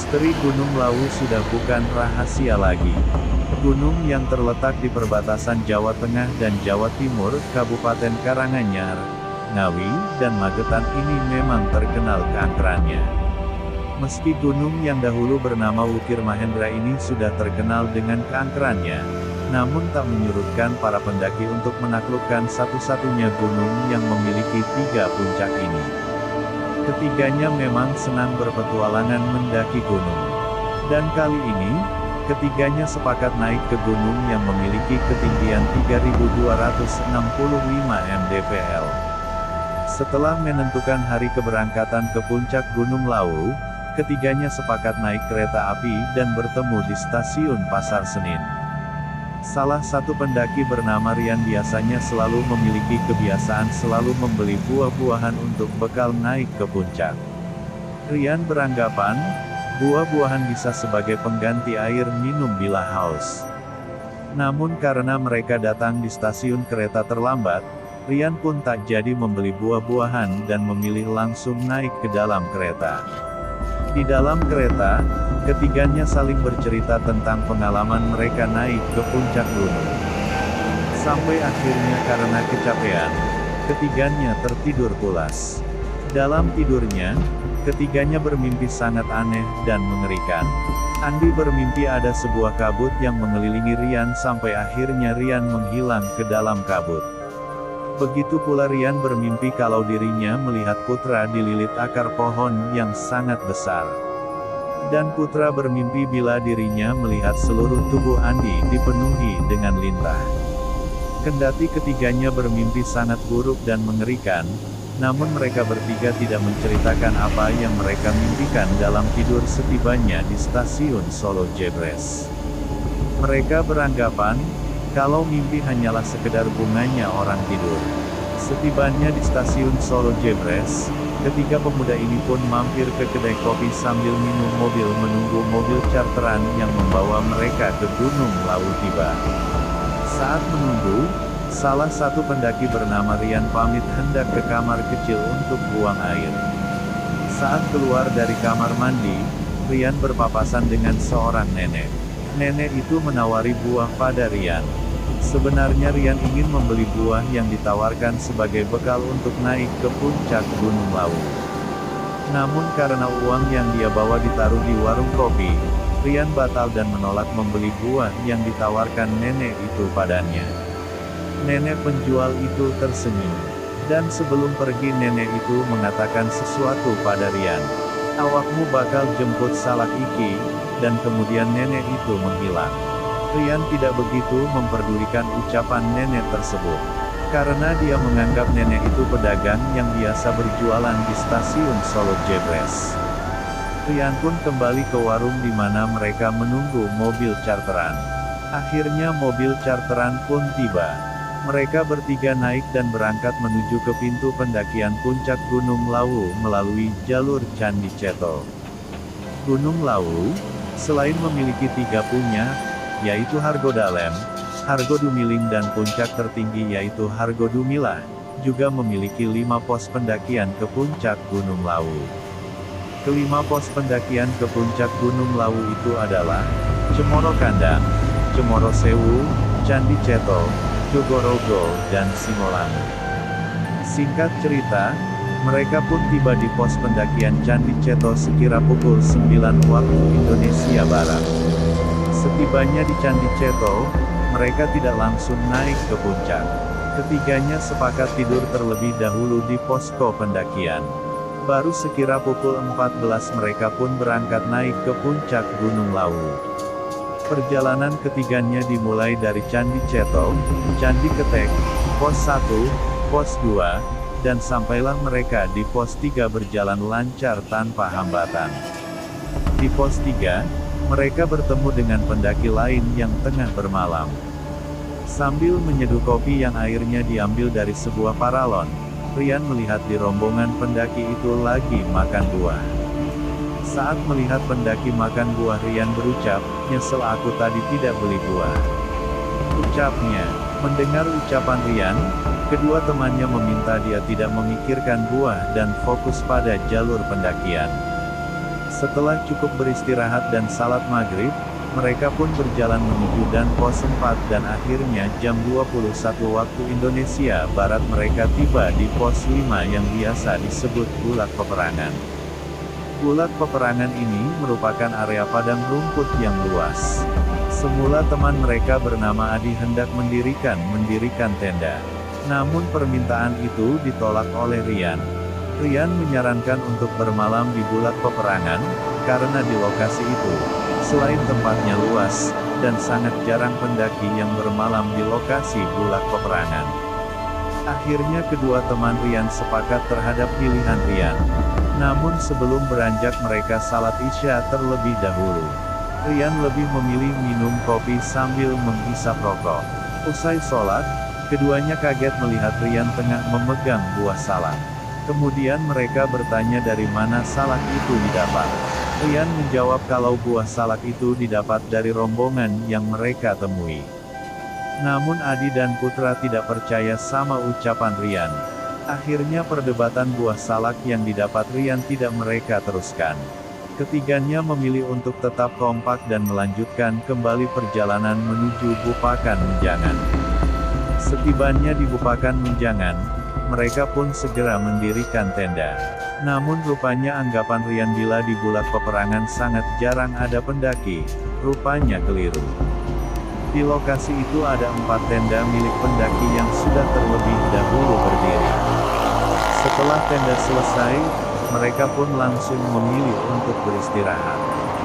Misteri Gunung Lawu sudah bukan rahasia lagi. Gunung yang terletak di perbatasan Jawa Tengah dan Jawa Timur, Kabupaten Karanganyar, Ngawi, dan Magetan ini memang terkenal keangkerannya. Meski gunung yang dahulu bernama Wukir Mahendra ini sudah terkenal dengan keangkerannya, namun tak menyurutkan para pendaki untuk menaklukkan satu-satunya gunung yang memiliki 3 puncak ini. Ketiganya memang senang berpetualangan mendaki gunung. Dan kali ini, ketiganya sepakat naik ke gunung yang memiliki ketinggian 3.265 mdpl. Setelah menentukan hari keberangkatan ke puncak Gunung Lawu, ketiganya sepakat naik kereta api dan bertemu di stasiun Pasar Senen. Salah satu pendaki bernama Rian biasanya selalu memiliki kebiasaan selalu membeli buah-buahan untuk bekal naik ke puncak. Rian beranggapan, buah-buahan bisa sebagai pengganti air minum bila haus. Namun karena mereka datang di stasiun kereta terlambat, Rian pun tak jadi membeli buah-buahan dan memilih langsung naik ke dalam kereta. Di dalam kereta, ketiganya saling bercerita tentang pengalaman mereka naik ke puncak gunung. Sampai akhirnya karena kecapean, ketiganya tertidur pulas. Dalam tidurnya, ketiganya bermimpi sangat aneh dan mengerikan. Andi bermimpi ada sebuah kabut yang mengelilingi Rian sampai akhirnya Rian menghilang ke dalam kabut. Begitu pula Rian bermimpi kalau dirinya melihat Putra dililit akar pohon yang sangat besar. Dan Putra bermimpi bila dirinya melihat seluruh tubuh Andi dipenuhi dengan lintah. Kendati ketiganya bermimpi sangat buruk dan mengerikan, namun mereka bertiga tidak menceritakan apa yang mereka mimpikan dalam tidur setibanya di stasiun Solo Jebres. Mereka beranggapan, kalau mimpi hanyalah sekedar bunganya orang tidur. Setibanya di stasiun Solo Jebres, ketiga pemuda ini pun mampir ke kedai kopi sambil minum mobil menunggu mobil charteran yang membawa mereka ke Gunung Lawu tiba. Saat menunggu, salah satu pendaki bernama Rian pamit hendak ke kamar kecil untuk buang air. Saat keluar dari kamar mandi, Rian berpapasan dengan seorang nenek. Nenek itu menawari buah pada Rian. Sebenarnya Rian ingin membeli buah yang ditawarkan sebagai bekal untuk naik ke puncak Gunung Lawu. Namun karena uang yang dia bawa ditaruh di warung kopi, Rian batal dan menolak membeli buah yang ditawarkan nenek itu padanya. Nenek penjual itu tersenyum. Dan sebelum pergi nenek itu mengatakan sesuatu pada Rian. Awakmu bakal jemput Salak iki, dan kemudian nenek itu menghilang. Rian tidak begitu memperdulikan ucapan nenek tersebut. Karena dia menganggap nenek itu pedagang yang biasa berjualan di stasiun Solo Jebres. Rian pun kembali ke warung di mana mereka menunggu mobil charteran. Akhirnya mobil charteran pun tiba. Mereka bertiga naik dan berangkat menuju ke pintu pendakian puncak Gunung Lawu melalui jalur Candi Ceto. Gunung Lawu, selain memiliki 3 puncak, yaitu Hargodalem, Hargodumiling dan puncak tertinggi yaitu Hargodumilah, juga memiliki 5 pos pendakian ke puncak Gunung Lawu. Kelima pos pendakian ke puncak Gunung Lawu itu adalah Cemoro Kandang, Cemoro Sewu, Candi Ceto, Jogorogo, dan Simolangu. Singkat cerita, mereka pun tiba di pos pendakian Candi Ceto sekira pukul 9 waktu Indonesia Barat. Setibanya di Candi Ceto, mereka tidak langsung naik ke puncak. Ketiganya sepakat tidur terlebih dahulu di posko pendakian. Baru sekira pukul 14 mereka pun berangkat naik ke puncak Gunung Lawu. Perjalanan ketiganya dimulai dari Candi Ceto, Candi Ketek, pos 1, pos 2, dan sampailah mereka di pos 3 berjalan lancar tanpa hambatan. Di pos 3, mereka bertemu dengan pendaki lain yang tengah bermalam. Sambil menyeduh kopi yang airnya diambil dari sebuah paralon, Rian melihat di rombongan pendaki itu lagi makan buah. Saat melihat pendaki makan buah, Rian berucap, "Nyesel aku tadi tidak beli buah." Ucapnya. Mendengar ucapan Rian, kedua temannya meminta dia tidak memikirkan buah dan fokus pada jalur pendakian. Setelah cukup beristirahat dan salat maghrib, mereka pun berjalan menuju dan pos 4 dan akhirnya jam 21 waktu Indonesia Barat mereka tiba di pos 5 yang biasa disebut Bulak Peperangan. Bulak Peperangan ini merupakan area padang rumput yang luas. Semula teman mereka bernama Adi hendak mendirikan tenda. Namun permintaan itu ditolak oleh Rian. Rian menyarankan untuk bermalam di Bulak Peperangan, karena di lokasi itu, selain tempatnya luas, dan sangat jarang pendaki yang bermalam di lokasi Bulak Peperangan. Akhirnya kedua teman Rian sepakat terhadap pilihan Rian. Namun sebelum beranjak mereka salat Isya terlebih dahulu. Rian lebih memilih minum kopi sambil menghisap rokok. Usai sholat, keduanya kaget melihat Rian tengah memegang buah salak. Kemudian mereka bertanya dari mana salak itu didapat. Rian menjawab kalau buah salak itu didapat dari rombongan yang mereka temui. Namun Adi dan Putra tidak percaya sama ucapan Rian. Akhirnya perdebatan buah salak yang didapat Rian tidak mereka teruskan. Ketiganya memilih untuk tetap kompak dan melanjutkan kembali perjalanan menuju Bupakan Menjangan. Setibanya di Bupakan Menjangan, mereka pun segera mendirikan tenda. Namun rupanya anggapan Rian bila di Bulak Peperangan sangat jarang ada pendaki, rupanya keliru. Di lokasi itu ada 4 tenda milik pendaki yang sudah terlebih dahulu berdiri. Setelah tenda selesai, mereka pun langsung memilih untuk beristirahat.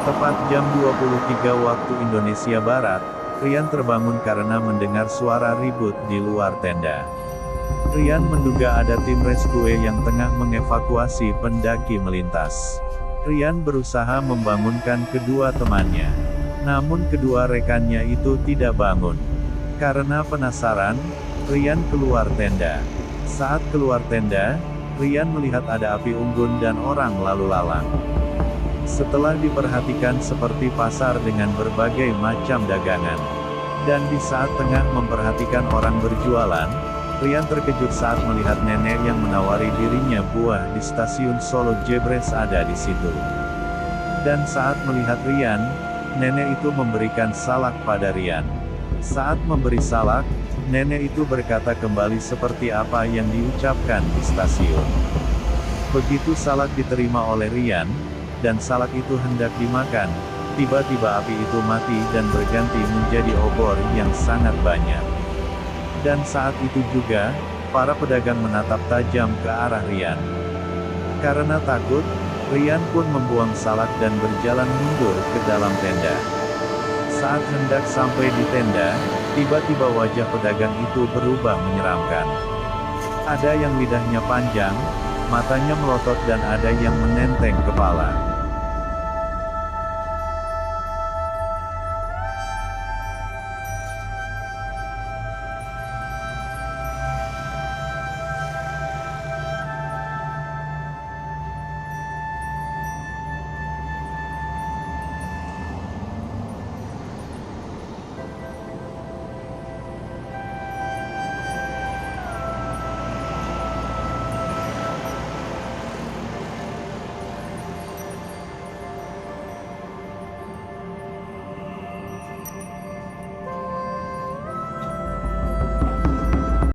Tepat jam 23 waktu Indonesia Barat, Rian terbangun karena mendengar suara ribut di luar tenda. Rian menduga ada tim rescue yang tengah mengevakuasi pendaki melintas. Rian berusaha membangunkan kedua temannya. Namun kedua rekannya itu tidak bangun. Karena penasaran, Rian keluar tenda. Saat keluar tenda, Rian melihat ada api unggun dan orang lalu lalang. Setelah diperhatikan seperti pasar dengan berbagai macam dagangan. Dan di saat tengah memperhatikan orang berjualan, Rian terkejut saat melihat nenek yang menawari dirinya buah di stasiun Solo Jebres ada di situ. Dan saat melihat Rian, nenek itu memberikan salak pada Rian. Saat memberi salak, nenek itu berkata kembali seperti apa yang diucapkan di stasiun. Begitu salak diterima oleh Rian, dan salak itu hendak dimakan, tiba-tiba api itu mati dan berganti menjadi obor yang sangat banyak. Dan saat itu juga, para pedagang menatap tajam ke arah Rian. Karena takut, Rian pun membuang salak dan berjalan mundur ke dalam tenda. Saat hendak sampai di tenda, tiba-tiba wajah pedagang itu berubah menyeramkan. Ada yang lidahnya panjang, matanya melotot dan ada yang menenteng kepala.